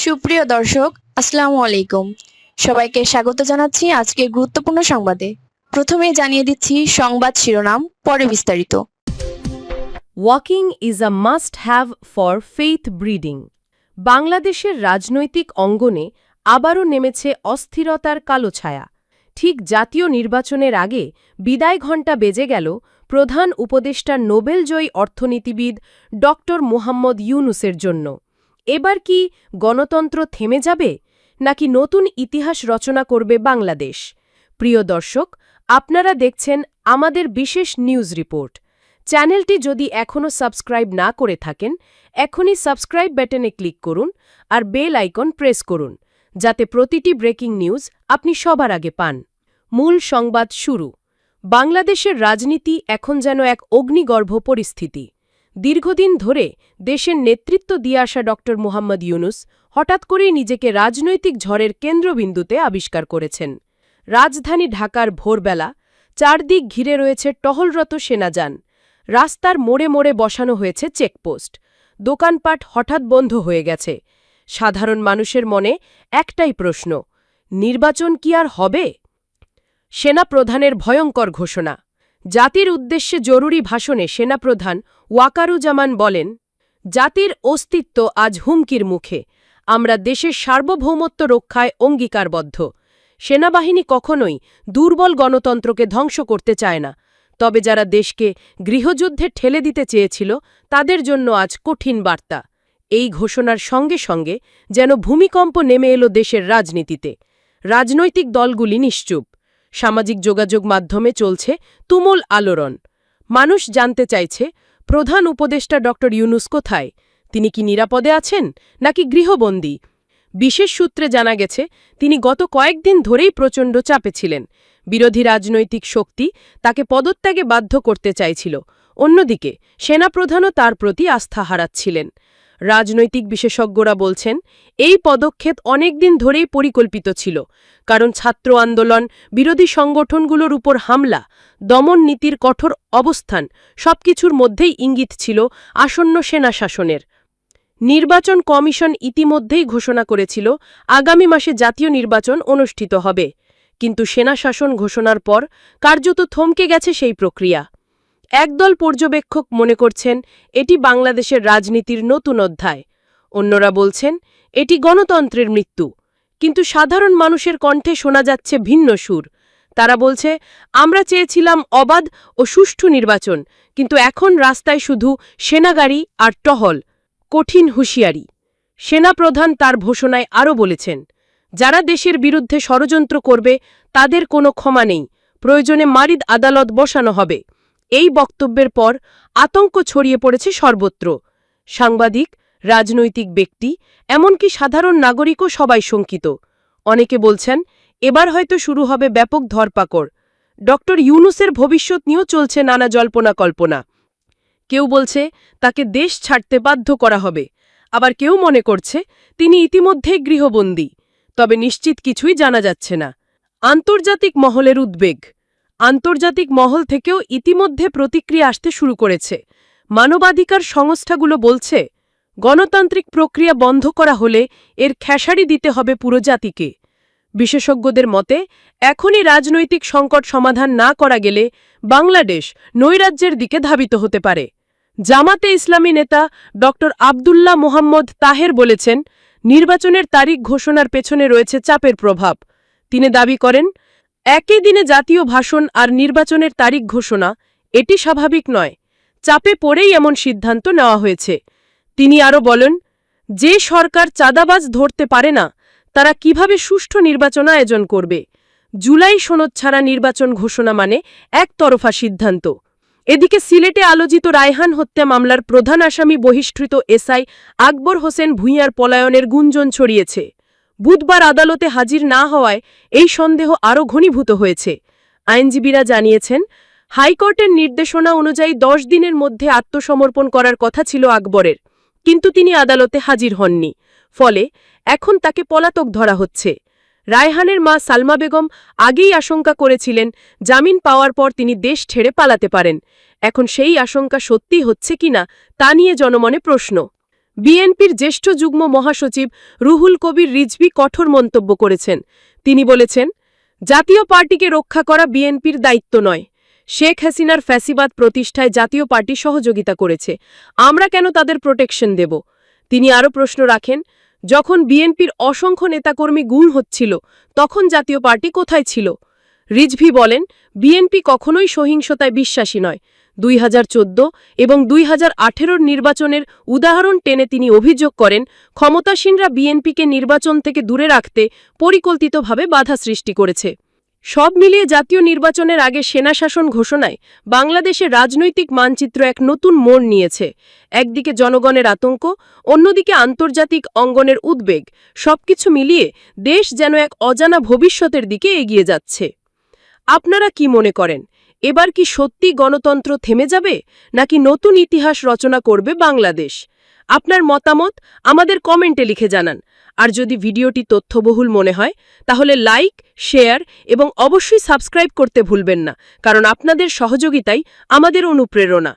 সুপ্রিয় দর্শক, আসসালামু আলাইকুম। সবাইকে স্বাগত জানাচ্ছি আজকের গুরুত্বপূর্ণ সংবাদে। প্রথমেই জানিয়ে দিচ্ছি সংবাদ শিরোনাম, পরে বিস্তারিত। Walking is a must have for faith breeding. বাংলাদেশের রাজনৈতিক অঙ্গনে আবারও নেমেছে অস্থিরতার কালো ছায়া। ঠিক জাতীয় নির্বাচনের আগে বিদায় ঘণ্টা বেজে গেল প্রধান উপদেষ্টার নোবেলজয়ী অর্থনীতিবিদ ড. মোহাম্মদ ইউনূসের জন্য। এবার কি গণতন্ত্র থেমে যাবে, নাকি নতুন ইতিহাস রচনা করবে বাংলাদেশ? প্রিয় দর্শক, আপনারা দেখছেন আমাদের বিশেষ নিউজ রিপোর্ট। চ্যানেলটি যদি এখনও সাবস্ক্রাইব না করে থাকেন, এখনই সাবস্ক্রাইব বাটনে ক্লিক করুন আর বেল আইকন প্রেস করুন, যাতে প্রতিটি ব্রেকিং নিউজ আপনি সবার আগে পান। মূল সংবাদ শুরু। বাংলাদেশের রাজনীতি এখন যেন এক অগ্নিগর্ভ পরিস্থিতি। দীর্ঘদিন ধরে দেশের নেতৃত্ব দিয়ে আসা ড. মোহাম্মদ ইউনূস হঠাৎ করেই নিজেকে রাজনৈতিক ঝড়ের কেন্দ্রবিন্দুতে আবিষ্কার করেছেন। রাজধানী ঢাকার ভোরবেলা চারদিক ঘিরে রয়েছে টহলরত সেনাযান। রাস্তার মোড়ে মোড়ে বসানো হয়েছে চেকপোস্ট। দোকানপাট হঠাৎ বন্ধ হয়ে গেছে। সাধারণ মানুষের মনে একটাই প্রশ্ন, নির্বাচন কি আর হবে? সেনাপ্রধানের ভয়ঙ্কর ঘোষণা। জাতির উদ্দেশ্যে জরুরি ভাষণে সেনাপ্রধান ওয়াকারুজ্জামান বলেন, জাতির অস্তিত্ব আজ হুমকির মুখে। আমরা দেশের সার্বভৌমত্ব রক্ষায় অঙ্গীকারবদ্ধ। সেনাবাহিনী কখনোই দুর্বল গণতন্ত্রকে ধ্বংস করতে চায় না। তবে যারা দেশকে গৃহযুদ্ধে ঠেলে দিতে চেয়েছিল, তাদের জন্য আজ কঠিন বার্তা। এই ঘোষণার সঙ্গে সঙ্গে যেন ভূমিকম্প নেমে এলো দেশের রাজনীতিতে। রাজনৈতিক দলগুলি নিশ্চুপ। সামাজিক যোগাযোগ মাধ্যমে চলছে তুমুল আলোড়ন। মানুষ জানতে চাইছে, প্রধান উপদেষ্টা ড. ইউনূস কোথায়? তিনি কি নিরাপদে আছেন, নাকি গৃহবন্দী? বিশেষ সূত্রে জানা গেছে, তিনি গত কয়েকদিন ধরেই প্রচণ্ড চাপে ছিলেন। বিরোধী রাজনৈতিক শক্তি তাকে পদত্যাগে বাধ্য করতে চাইছিল। অন্যদিকে সেনাপ্রধানও তার প্রতি আস্থা হারাচ্ছিলেন। রাজনৈতিক বিশেষজ্ঞরা বলছেন, এই পদক্ষেপ অনেকদিন ধরেই পরিকল্পিত ছিল। কারণ ছাত্র আন্দোলন, বিরোধী সংগঠনগুলোর উপর হামলা, দমন নীতির কঠোর অবস্থান সবকিছুর মধ্যেই ইঙ্গিত ছিল আসন্ন সেনা শাসনের। নির্বাচন কমিশন ইতিমধ্যেই ঘোষণা করেছিল আগামী মাসে জাতীয় নির্বাচন অনুষ্ঠিত হবে। কিন্তু সেনা শাসন ঘোষণার পর কার্যত থমকে গেছে সেই প্রক্রিয়া। একদল পর্যবেক্ষক মনে করছেন, এটি বাংলাদেশের রাজনীতির নতুন অধ্যায়। অন্যরা বলছেন, এটি গণতন্ত্রের মৃত্যু। কিন্তু সাধারণ মানুষের কণ্ঠে শোনা যাচ্ছে ভিন্ন সুর। তারা বলছে, আমরা চেয়েছিলাম অবাধ ও সুষ্ঠু নির্বাচন, কিন্তু এখন রাস্তায় শুধু সেনাগাড়ি আর টহল। কঠিন হুঁশিয়ারি। সেনাপ্রধান তার ঘোষণায় আরও বলেছেন, যারা দেশের বিরুদ্ধে ষড়যন্ত্র করবে তাদের কোনো ক্ষমা নেই, প্রয়োজনে মারিদ আদালত বসানো হবে। এই বক্তব্যের পর আতঙ্ক ছড়িয়ে পড়েছে সর্বত্র। সাংবাদিক, রাজনৈতিক ব্যক্তি, এমনকি সাধারণ নাগরিকও সবাই শঙ্কিত। অনেকে বলছেন, এবার হয়তো শুরু হবে ব্যাপক ধরপাকড়। ড. ইউনূসের ভবিষ্যৎ নিয়েও চলছে নানা জল্পনা কল্পনা। কেউ বলছে, তাকে দেশ ছাড়তে বাধ্য করা হবে। আবার কেউ মনে করছে, তিনি ইতিমধ্যেই গৃহবন্দী। তবে নিশ্চিত কিছুই জানা যাচ্ছে না। আন্তর্জাতিক মহলের উদ্বেগ। আন্তর্জাতিক মহল থেকেও ইতিমধ্যে প্রতিক্রিয়া আসতে শুরু করেছে। মানবাধিকার সংস্থাগুলো বলছে, গণতান্ত্রিক প্রক্রিয়া বন্ধ করা হলে এর খেসারি দিতে হবে পুরো জাতিকে। বিশেষজ্ঞদের মতে, এখনই রাজনৈতিক সংকট সমাধান না করা গেলে বাংলাদেশ নৈরাজ্যের দিকে ধাবিত হতে পারে। জামাতে ইসলামী নেতা ড. আবদুল্লাহ মোহাম্মদ তাহের বলেছেন, নির্বাচনের তারিখ ঘোষণার পেছনে রয়েছে চাপের প্রভাব। তিনি দাবি করেন, একই দিনে জাতীয় ভাষণ আর নির্বাচনের তারিখ ঘোষণা, এটি স্বাভাবিক নয়। চাপে পড়েই এমন সিদ্ধান্ত নেওয়া হয়েছে। তিনি আরও বলেন, যে সরকার চাঁদাবাজ ধরতে পারে না, তারা কিভাবে সুষ্ঠু নির্বাচন আয়োজন করবে? জুলাই সনদ ছাড়া নির্বাচন ঘোষণা মানে একতরফা সিদ্ধান্ত। এদিকে সিলেটে আলোচিত রায়হান হত্যা মামলার প্রধান আসামি বহিষ্কৃত এসআই আকবর হোসেন ভূঁইয়ার পলায়নের গুঞ্জন ছড়িয়েছে। বুধবার আদালতে হাজির না হওয়ায় এই সন্দেহ আরও ঘনীভূত হয়েছে। আইনজীবীরা জানিয়েছেন, হাইকোর্টের নির্দেশনা অনুযায়ী 10 দিনের মধ্যে আত্মসমর্পণ করার কথা ছিল আকবরের, কিন্তু তিনি আদালতে হাজির হননি। ফলে এখন তাকে পলাতক ধরা হচ্ছে। রায়হানের মা সালমা বেগম আগেই আশঙ্কা করেছিলেন, জামিন পাওয়ার পর তিনি দেশ ছেড়ে পালাতে পারেন। এখন সেই আশঙ্কা সত্যি হচ্ছে কিনা তা নিয়ে জনমনে প্রশ্ন। বিএনপির জ্যেষ্ঠ যুগ্ম মহাসচিব রুহুল কবির রিজভী কঠোর মন্তব্য করেছেন। তিনি বলেছেন, জাতীয় পার্টিকে রক্ষা করা বিএনপির দায়িত্ব নয়। শেখ হাসিনার ফ্যাসিবাদ প্রতিষ্ঠায় জাতীয় পার্টি সহযোগিতা করেছে, আমরা কেন তাদের প্রোটেকশন দেব? তিনি আরও প্রশ্ন রাখেন, যখন বিএনপির অসংখ্য নেতাকর্মী গুম হচ্ছিল তখন জাতীয় পার্টি কোথায় ছিল? রিজভী বলেন, বিএনপি কখনোই সহিংসতায় বিশ্বাসী নয়। 2014 এবং 2018 নির্বাচনের উদাহরণ টেনে তিনি অভিযোগ করেন, ক্ষমতাসীনরা বিএনপিকে নির্বাচন থেকে দূরে রাখতে পরিকল্পিতভাবে বাধা সৃষ্টি করেছে। সব মিলিয়ে জাতীয় নির্বাচনের আগে সেনাশাসন ঘোষণায় বাংলাদেশের রাজনৈতিক মানচিত্র এক নতুন মোড় নিয়েছে। একদিকে জনগণের আতঙ্ক, অন্যদিকে আন্তর্জাতিক অঙ্গনের উদ্বেগ, সবকিছু মিলিয়ে দেশ যেন এক অজানা ভবিষ্যতের দিকে এগিয়ে যাচ্ছে। আপনারা কি মনে করেন, এবার কি সত্যি গণতন্ত্র থেমে যাবে, নাকি নতুন ইতিহাস রচনা করবে বাংলাদেশ? আপনার মতামত আমাদের কমেন্টে লিখে জানান। আর যদি ভিডিওটি তথ্যবহুল মনে হয় তাহলে লাইক, শেয়ার এবং অবশ্যই সাবস্ক্রাইব করতে ভুলবেন না, কারণ আপনাদের সহযোগিতাই আমাদের অনুপ্রেরণা।